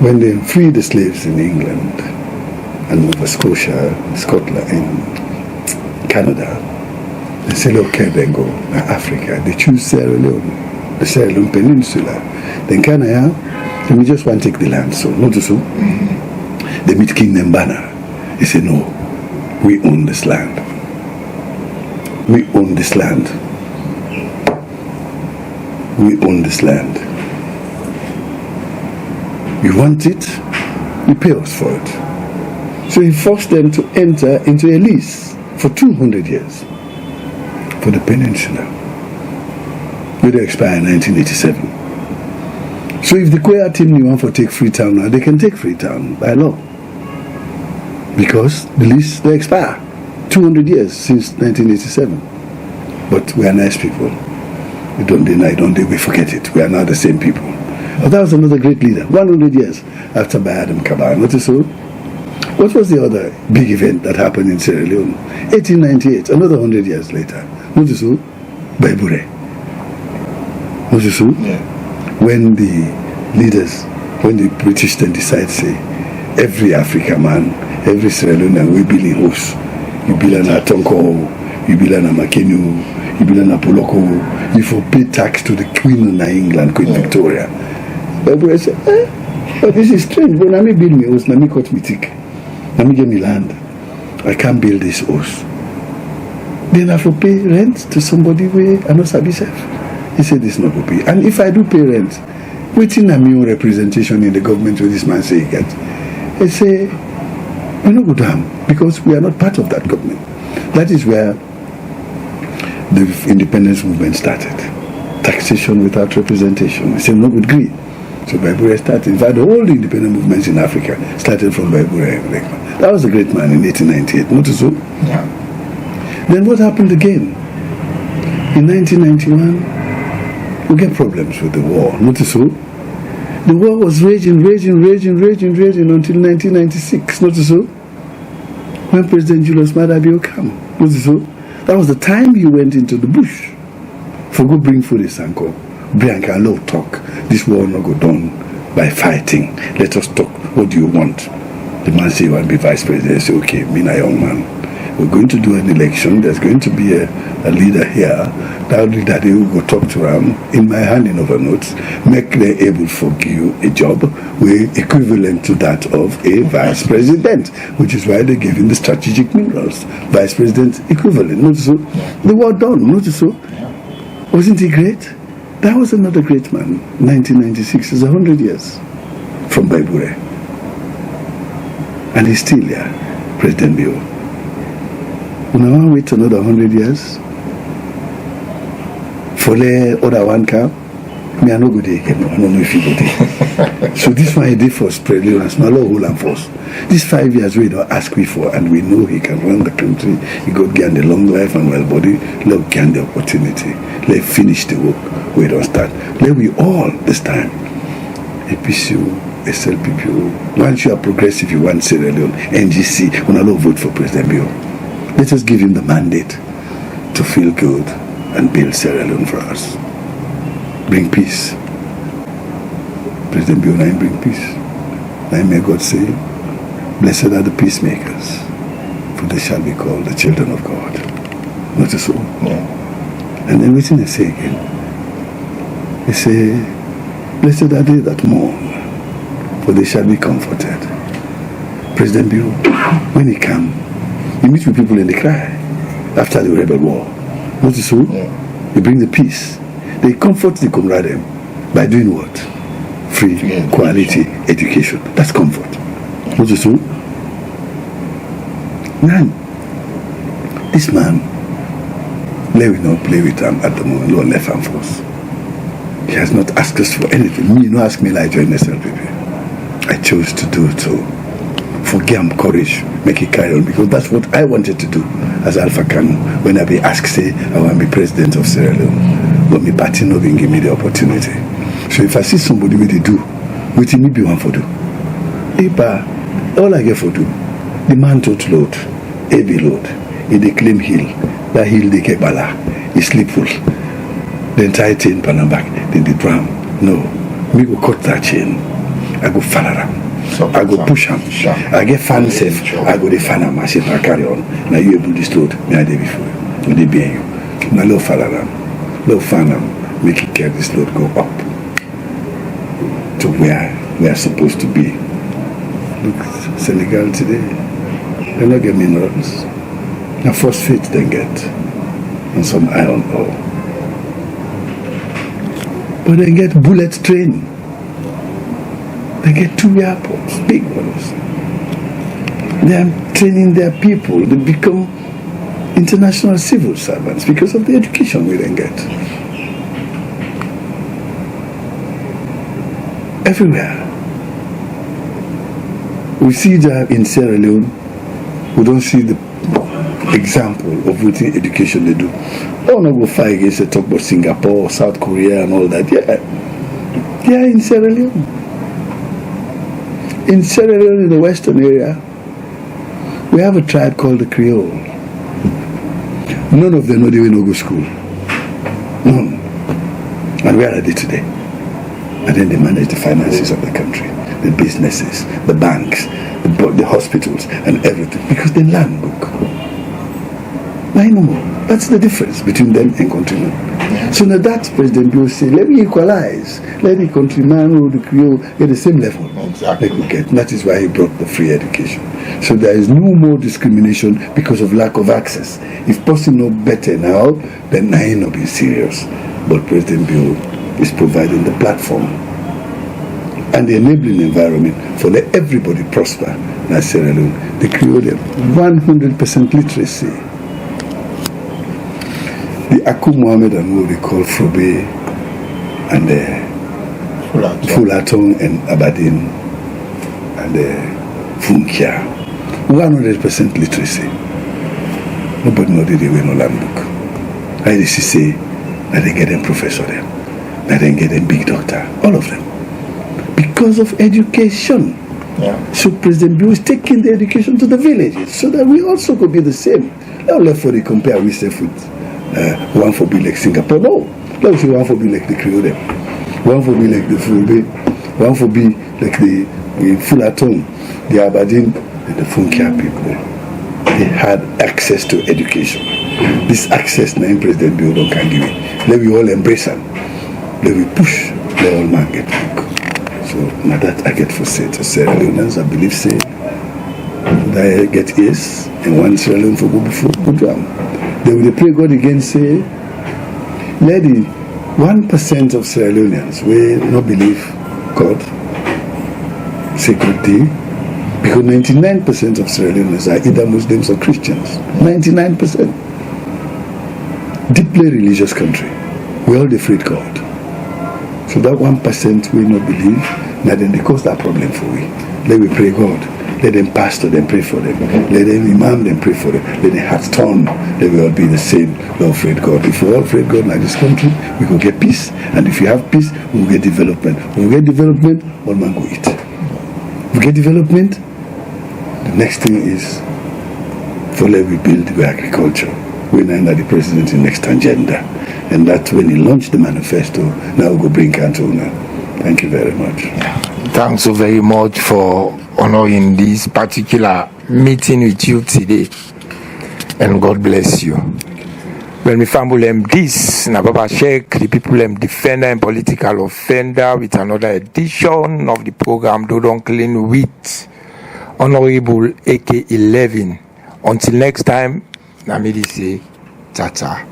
when they freed the slaves in England and Nova Scotia, Scotland, and Canada. They said, okay, then go to Africa. They choose Sierra Leone, the Sierra Leone Peninsula. Then Canada, let me just want to take the land. So, not so. They meet King Nembana. He said, no, we own this land. We own this land. We own this land. You want it, you pay us for it. So he forced them to enter into a lease for 200 years for the peninsula. Will expire in 1987. So if the Queer team want to take Freetown now, they can take Freetown by law. Because the lease, they expire. 200 years since 1987. But we are nice people. We don't deny, we forget it. We are now the same people. Oh, that was another great leader. 100 years after by Adam Kabar. Notice so? What was the other big event that happened in Sierra Leone? 1898, another 100 years later. Notice so? By Bure. Notice so?
Yeah.
When the leaders, when the British then decide, say, every African man, every Sierra Leonean will be in host. You be in a Tonko, you be in a Makenu, you be in a Poloko, you for pay tax to the Queen of England, Queen Victoria. But I said, but this is strange. When I build me house, I cut me tick. I get me land. I can't build this house. Then I have to pay rent to somebody where I no sabi sef. He said this not go pay. And if I do pay rent, wetin na me own representation in the government wey this man say he get? He say, we no go do am because we are not part of that government. That is where the independence movement started. Taxation without representation. He said no good agree. So Baibure started. In fact, the whole independent movements in Africa started from Baibure. That was a great man in 1898. Not so?
Yeah.
Then what happened again? In 1991, we get problems with the war. Not so? The war was raging until 1996. Not so? When President Julius Maada Bio came. Not so? That was the time he went into the bush for go bring food in Sanko. Bianca Love talk. This war not go done by fighting. Let us talk. What do you want? The man say, you want to be vice president? I say, okay, me na young man. We're going to do an election. There's going to be a leader here. That leader, they will go talk to him in my handing over notes, make them able to give you a job equivalent to that of a vice president, which is why they gave him the strategic minerals. Vice president equivalent. Not so. The war done. Not so. Wasn't he great? That was another great man. 1996 is 100 years from Baibure. And he's still here, President Bio. When I want to wait another 100 years for the other one come, me I no go there again. I don't know if you go there. So this one he did for prevalence, my Lord hold and force. These 5 years we don't ask me for, and we know he can run the country. He got gain the long life and well body. Let gain the opportunity. Let finish the work. We don't start. Let we all this time. APCU, SLPPO. Once you are progressive, you want Sierra Leone, NGC. When I don't vote for President Bio. Let us give him the mandate to feel good and build Sierra Leone for us. Bring peace. President Bio bring peace. Now may God say, blessed are the peacemakers, for they shall be called the children of God. Not so. Yeah. And then what's he say again? He say, blessed are they that mourn, for they shall be comforted. President Bio, when he come, he meets with people and they cry after the rebel war. Not so? Yeah. They bring the peace. They comfort the comrade by doing what? Free, quality education. That's comfort. Not so? Man, this man, let we not play with him at the moment, no left hand force. He has not asked us for anything. Me, no ask me like join SLPP. I chose to do it so. Forgive him courage, make it carry on, because that's what I wanted to do as Alpha Kanu. When I be asked, say, I want to be president of Sierra Leone, but my party no been give me the opportunity. So if I see somebody with they do, what me be one for do? All I get for do, the man tot load, heavy load, in the claim hill, that hill they get bala, he sleep full, then tie chain pan and back, then the drum. No, me go cut that chain, I go follow him. I go push him. I get fan safe. I go the fan him. I say, I carry on. Now you able this load. Me I did before. When they bear you. Now low follow him. Low fan him. Make it carry this load go up to where we are supposed to be. Look, Senegal today. They not get minerals. Now phosphate they get. And some iron ore. But they get bullet train. They get 2 airports, big ones. They are training their people. They become international civil servants because of the education we then get. Everywhere. We see that in Sierra Leone, we don't see the example of what education they do. Oh, no, go fight against the talk about Singapore, South Korea and all that. Yeah. They are in Sierra Leone. In Sierra Leone, in the western area, we have a tribe called the Creole. None of them know they will not go to school. None. And where are they today? And then they manage the finances of the country, the businesses, the banks, the hospitals, and everything. Because they learn book. Why no more? That's the difference between them and countrymen. Yeah. So now that President Bill say, let me equalize. Let the countryman or the Creole get the same level.
Exactly.
They could get. And that is why he brought the free education. So there is no more discrimination because of lack of access. If person know better now, then I ain't not being serious. But President Bill is providing the platform and the enabling environment for let everybody prosper. That's Sierra Leone. The Creole, 100% literacy. The Aku Mohammed and what they call Frobe and Fulatong and Abadin and Funkia. 100% literacy. Nobody know the way no land book. I used to say that they get them professor them, that they get them big doctor, all of them. Because of education.
Yeah.
So President Bill is taking the education to the villages so that we also could be the same. Now left for the compare we say with one for be like Singapore. No. Let us say one for be like the Creole. One for be like the Frobe. One for be like the Fulatong, the Abadin, and the Funkia people. They had access to education. This access now President Bill don't can give it. Let we all embrace them. Let we push. Let all man get book. So now that I get for say to Sierra Leoneans, I believe say that I get yes and one Sierra Leone for go before program. They will pray God again say, let the 1% of Sierra Leoneans will not believe God, sacred day, because 99% of Sierra Leoneans are either Muslims or Christians. 99%. Deeply religious country. We all afraid God. So that 1% will not believe, now then they cause that problem for we. Let we pray God. Let them pastor them, pray for them. Let them imam them, pray for them. Let their hearts turn. They will all be the same. We all afraid God. If we all afraid God like this country, we will get peace. And if you have peace, we will get development. When we get development, all man go eat. We get development, the next thing is for let we build the agriculture. We're now the president's next agenda. And that's when he launched the manifesto. Now we'll go bring Cantona. Thank you very much.
Thanks so very much for honoring this particular meeting with you today. And God bless you. When we family this, Nababa Sheikh, the people defender and political offender with another edition of the program Dodon CLIN with Honorable AK11. Until next time, Namidi say, Tata.